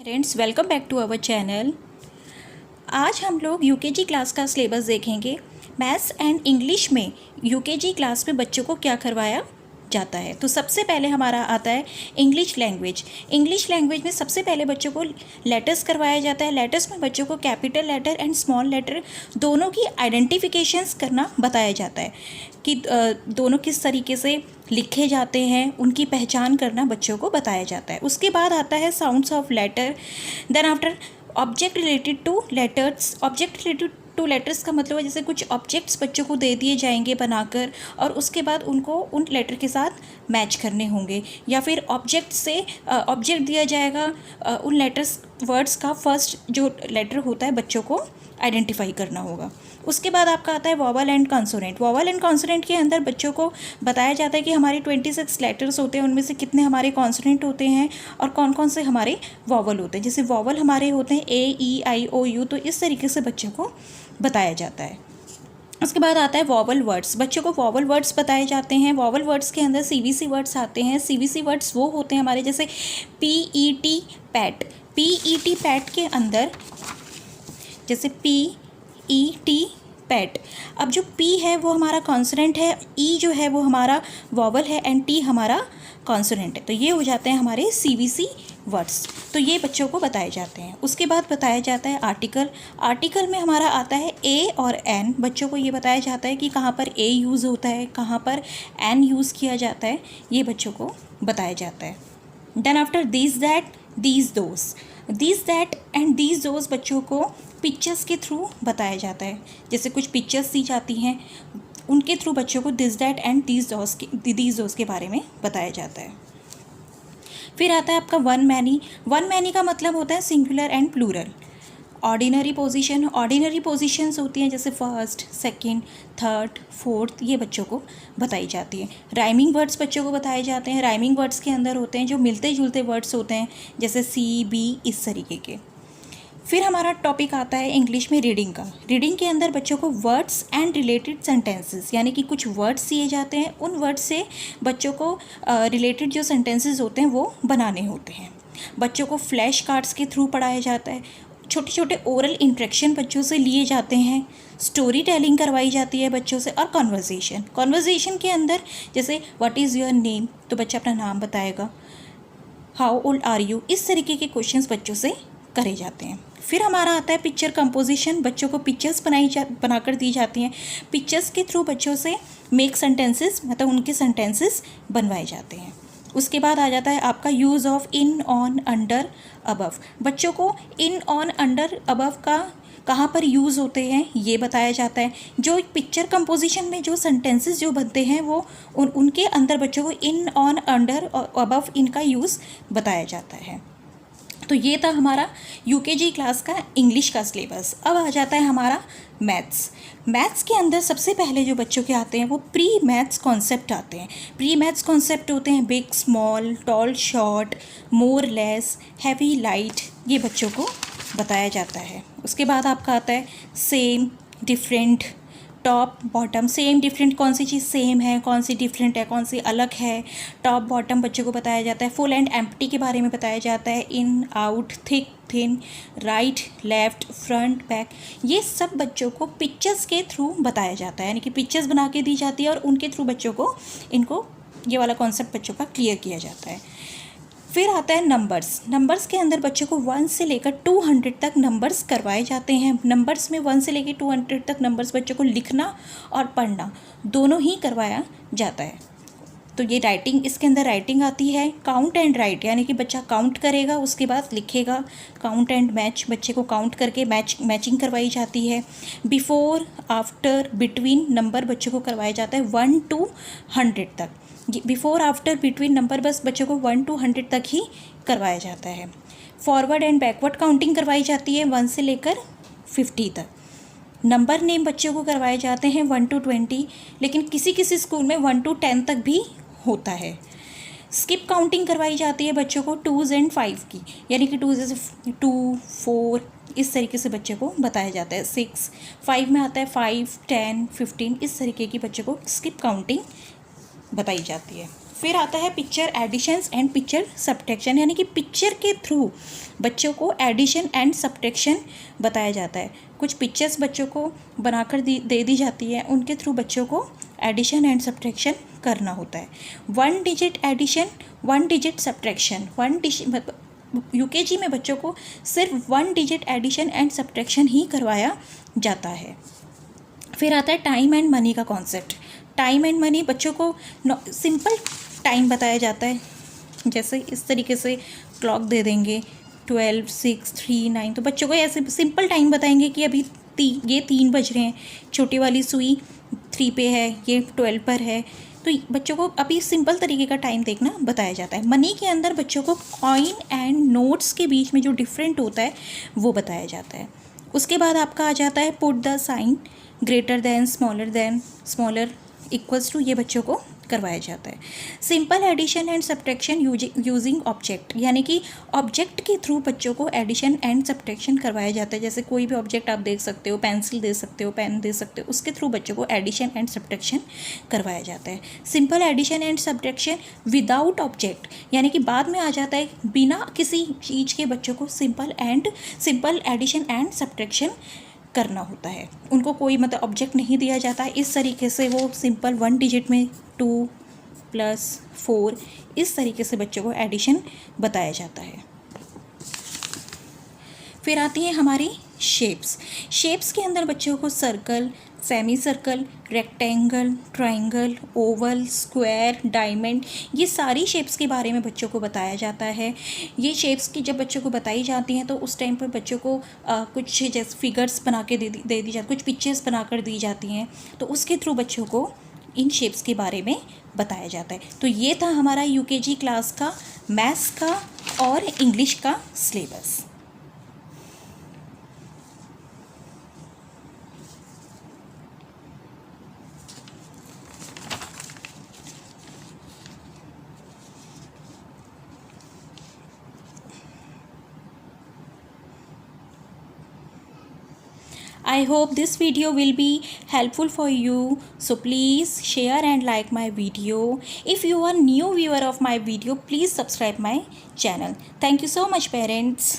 Friends, welcome back to our channel. आज हम लोग यूकेजी क्लास का सिलेबस देखेंगे। मैथ्स एंड इंग्लिश में यूकेजी क्लास में बच्चों को क्या करवाया जाता है। तो सबसे पहले हमारा आता है इंग्लिश लैंग्वेज। इंग्लिश लैंग्वेज में सबसे पहले बच्चों को लेटर्स करवाया जाता है। लेटर्स में बच्चों को capital letter and small letter दोनों की आइडेंटिफिकेशंस करना बताया जाता है कि दोनों किस तरीके से लिखे जाते हैं, उनकी पहचान करना बच्चों को बताया जाता है। उसके बाद आता है sounds of letter. Then after object related to letters. Object related to letters का मतलब है जैसे कुछ ऑब्जेक्ट्स बच्चों को दे दिए जाएंगे बनाकर, और उसके बाद उनको उन लेटर के साथ मैच करने होंगे, या फिर ऑब्जेक्ट से ऑब्जेक्ट दिया जाएगा, उन लेटर्स वर्ड्स का फर्स्ट जो लेटर होता है बच्चों को आइडेंटिफाई करना होगा। उसके बाद आपका आता है vowel and consonant. Vowel and consonant के अंदर बच्चों को बताया जाता है कि हमारे 26 लेटर्स होते हैं, उनमें से कितने हमारे कॉन्सोनेंट होते हैं और कौन कौन से हमारे वॉवल होते हैं। जैसे वॉवल हमारे होते हैं ए, ई, आई, ओ, यू, तो इस तरीके से बच्चों को बताया जाता है। उसके बाद आता है वॉवल वर्ड्स। बच्चों को वॉवल वर्ड्स बताए जाते हैं। वॉवल वर्ड्स के अंदर सीवीसी वर्ड्स आते हैं। सीवीसी वर्ड्स वो होते हैं हमारे जैसे पीईटी पैट। पीईटी पैट के अंदर जैसे पीईटी पैट, अब जो पी है वो हमारा कॉन्सोनेंट है, ई जो है वो हमारा वॉवल है एंड टी हमारा कॉन्सोनेंट है। तो ये हो जाते हैं हमारे सीवीसी वर्ड्स। तो ये बच्चों को बताए जाते हैं। उसके बाद बताया जाता है आर्टिकल। आर्टिकल में हमारा आता है ए और एन। बच्चों को ये बताया जाता है कि कहाँ पर ए यूज़ होता है, कहाँ पर एन यूज़ किया जाता है, ये बच्चों को बताया जाता है। Then after this that these those. This that and these those बच्चों को पिक्चर्स के थ्रू बताया जाता है। जैसे कुछ पिक्चर्स दी जाती हैं, उनके थ्रू बच्चों को दिस दैट एंड दीज दोस के बारे में बताया जाता है। फिर आता है आपका वन मैनी। वन मैनी का मतलब होता है singular and plural. Ordinary position. Ordinary positions होती हैं जैसे फर्स्ट, सेकंड, थर्ड, फोर्थ, ये बच्चों को बताई जाती है। राइमिंग वर्ड्स बच्चों को बताए जाते हैं। राइमिंग वर्ड्स के अंदर होते हैं जो मिलते जुलते वर्ड्स होते हैं, जैसे सी, बी, इस तरीके के। फिर हमारा टॉपिक आता है इंग्लिश में रीडिंग का। रीडिंग के अंदर बच्चों को वर्ड्स एंड रिलेटेड सेंटेंसेस, यानी कि कुछ वर्ड्स दिए जाते हैं, उन वर्ड्स से बच्चों को रिलेटेड जो सेंटेंसेस होते हैं वो बनाने होते हैं। बच्चों को फ्लैश कार्ड्स के थ्रू पढ़ाया जाता है। छोटे छोटे ओरल इंटरेक्शन बच्चों से लिए जाते हैं। स्टोरी टेलिंग करवाई जाती है बच्चों से। और कॉन्वर्जेशन। कॉन्वर्जेशन के अंदर जैसे व्हाट इज़ योर नेम, तो बच्चा अपना नाम बताएगा। हाउ ओल्ड आर यू, इस तरीके के क्वेश्चंस बच्चों से करे जाते हैं। फिर हमारा आता है पिक्चर कंपोजिशन। बच्चों को पिक्चर्स बनाकर दी जाती हैं। पिक्चर्स के थ्रू बच्चों से मेक सेंटेंसेस, मतलब उनके सेंटेंसेस बनवाए जाते हैं। उसके बाद आ जाता है आपका use of in, on, under, above. बच्चों को इन, ऑन, अंडर, अबव का कहाँ पर यूज़ होते हैं ये बताया जाता है। जो पिक्चर कंपोजिशन में जो सेंटेंसेस जो बनते हैं वो उनके अंदर बच्चों को इन, ऑन, अंडर और अबव इनका यूज़ बताया जाता है। तो ये था हमारा यूकेजी क्लास का इंग्लिश का सिलेबस। अब आ जाता है हमारा मैथ्स। मैथ्स के अंदर सबसे पहले जो बच्चों के आते हैं वो प्री मैथ्स कॉन्सेप्ट आते हैं। प्री मैथ्स कॉन्सेप्ट होते हैं बिग, स्मॉल, टॉल, शॉर्ट, मोर, लेस, हैवी, लाइट, ये बच्चों को बताया जाता है। उसके बाद आपका आता है same, different, top, bottom. Same, different, कौन सी चीज़ सेम है, कौन सी डिफरेंट है, कौन सी अलग है। टॉप, बॉटम बच्चों को बताया जाता है। फुल एंड एम्प्टी के बारे में बताया जाता है। In, out, thick, thin, right, left, front, back, ये सब बच्चों को पिक्चर्स के थ्रू बताया जाता है। यानी कि पिक्चर्स बना के दी जाती है और उनके थ्रू बच्चों को इनको ये वाला कॉन्सेप्ट बच्चों का क्लियर किया जाता है। फिर आता है नंबर्स। नंबर्स के अंदर बच्चों को 1 से लेकर 200 तक नंबर्स करवाए जाते हैं। नंबर्स में 1 से लेकर 200 तक नंबर्स बच्चों को लिखना और पढ़ना दोनों ही करवाया जाता है। तो ये राइटिंग, इसके अंदर राइटिंग आती है। काउंट एंड राइट, यानी कि बच्चा काउंट करेगा उसके बाद लिखेगा। काउंट एंड मैच, बच्चे को काउंट करके मैचिंग करवाई जाती है। बिफोर, आफ्टर, बिटवीन नंबर बच्चों को करवाया जाता है 1 to 100 तक। बिफोर, आफ्टर, बिटवीन नंबर बस बच्चों को 1 to 100 तक ही करवाया जाता है। फॉरवर्ड एंड बैकवर्ड काउंटिंग करवाई जाती है 1 से लेकर 50 तक। नंबर नेम बच्चों को करवाए जाते हैं 1 to 20, लेकिन किसी किसी स्कूल में 1 to 10 तक भी होता है। स्किप काउंटिंग करवाई जाती है बच्चों को 2s and 5 की, यानी कि 2 जैसे 2, 4, इस तरीके से बच्चे को बताया जाता है। 6, 5 में आता है 5, 10, 15, इस तरीके की बच्चों को स्किप काउंटिंग बताई जाती है। फिर आता है picture additions and picture subtraction, यानी कि पिक्चर के थ्रू बच्चों को एडिशन एंड सब्ट्रैक्शन बताया जाता है। कुछ पिक्चर्स बच्चों को बनाकर दे दी जाती है, उनके थ्रू बच्चों को एडिशन एंड सब्ट्रैक्शन करना होता है। 1 digit addition, 1 digit subtraction, UKG में बच्चों को सिर्फ 1 डिजिट एडिशन एंड सब्ट्रैक्शन ही करवाया जाता है। फिर आता है टाइम एंड मनी का कॉन्सेप्ट। टाइम एंड मनी बच्चों को सिंपल टाइम बताया जाता है, जैसे इस तरीके से क्लॉक दे देंगे 12, 6, 3, 9, तो बच्चों को ऐसे सिंपल टाइम बताएंगे कि अभी ये 3 बज रहे हैं, छोटी वाली सुई 3 पे है, ये 12 पर है, तो बच्चों को अभी सिंपल तरीके का टाइम देखना बताया जाता है। मनी के अंदर बच्चों को कॉइन एंड नोट्स के बीच में जो डिफरेंट होता है वो बताया जाता है। उसके बाद आपका आ जाता है put the sign, greater than, smaller, equals to, ये बच्चों को करवाया जाता है। Simple addition and subtraction using object, यानी कि ऑब्जेक्ट के थ्रू बच्चों को एडिशन एंड सब्ट्रैक्शन करवाया जाता है। जैसे कोई भी ऑब्जेक्ट आप देख सकते हो, पेंसिल दे सकते हो, पेन दे सकते हो, उसके थ्रू बच्चों को एडिशन एंड सब्ट्रैक्शन करवाया जाता है। Simple addition and subtraction without object, यानी कि बाद में आ जाता है बिना किसी चीज़ के बच्चों को सिंपल एडिशन एंड सब्ट्रैक्शन करना होता है। उनको कोई मतलब ऑब्जेक्ट नहीं दिया जाता है, इस तरीके से वो सिंपल 1 डिजिट में 2 + 4 इस तरीके से बच्चों को एडिशन बताया जाता है। फिर आती हैं हमारी शेप्स के अंदर बच्चों को circle, semi circle, rectangle, triangle, Oval, square, diamond, ये सारी शेप्स के बारे में बच्चों को बताया जाता है। ये शेप्स की जब बच्चों को बताई जाती हैं तो उस टाइम पर बच्चों को कुछ जैसे फिगर्स बना के दे दी जाती, कुछ पिक्चर्स बनाकर दी जाती हैं, तो उसके थ्रू बच्चों को इन शेप्स के बारे में बताया जाता है। तो ये था हमारा यूकेजी क्लास का मैथ्स का और इंग्लिश का syllabus. I hope this video will be helpful for you, so please share and like my video. If you are new viewer of my video, please subscribe my channel. Thank you so much, parents.